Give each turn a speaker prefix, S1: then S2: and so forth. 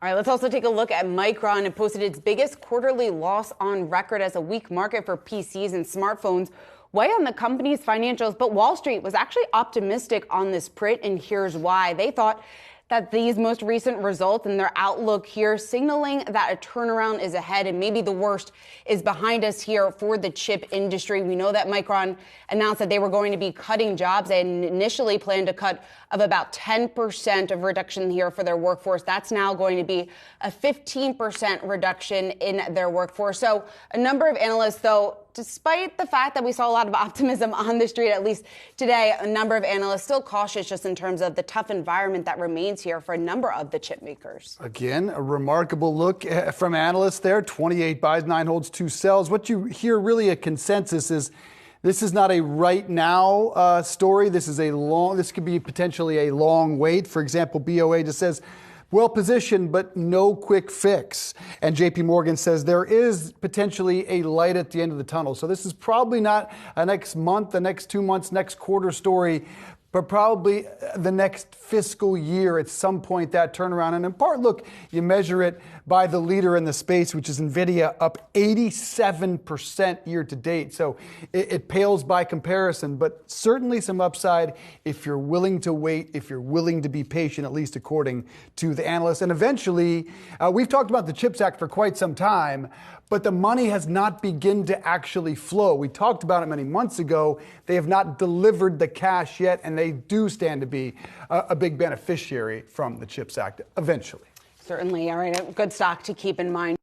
S1: All right, let's also take a look at Micron. It posted its biggest quarterly loss on record as a weak market for PCs and smartphones weigh on the company's financials. But Wall Street was actually optimistic on this print, and here's why. They thought that these most recent results and their outlook here signaling that a turnaround is ahead and maybe the worst is behind us here for the chip industry. We know that Micron announced that they were going to be cutting jobs and initially planned a cut of about 10% of reduction here for their workforce. That's now going to be a 15% reduction in their workforce. So a number of analysts, though, despite the fact that we saw a lot of optimism on the street, at least today, a number of analysts still cautious just in terms of the tough environment that remains here for a number of the chip makers.
S2: Again, a remarkable look from analysts there. 28 buys, 9 holds, 2 sells. What you hear really a consensus is this is not a right now story. This could be potentially a long wait. For example, BOA just says, well positioned, but no quick fix. And JP Morgan says there is potentially a light at the end of the tunnel. So this is probably not a next month, the next 2 months, next quarter story, but probably the next fiscal year at some point, that turnaround. And in part, look, you measure it by the leader in the space, which is NVIDIA, up 87% year to date. So it pales by comparison, but certainly some upside if you're willing to wait, if you're willing to be patient, at least according to the analysts. And eventually, we've talked about the CHIPS Act for quite some time, but the money has not begun to actually flow. We talked about it many months ago. They have not delivered the cash yet, and they do stand to be a big beneficiary from the CHIPS Act eventually.
S1: Certainly. All right. A good stock to keep in mind.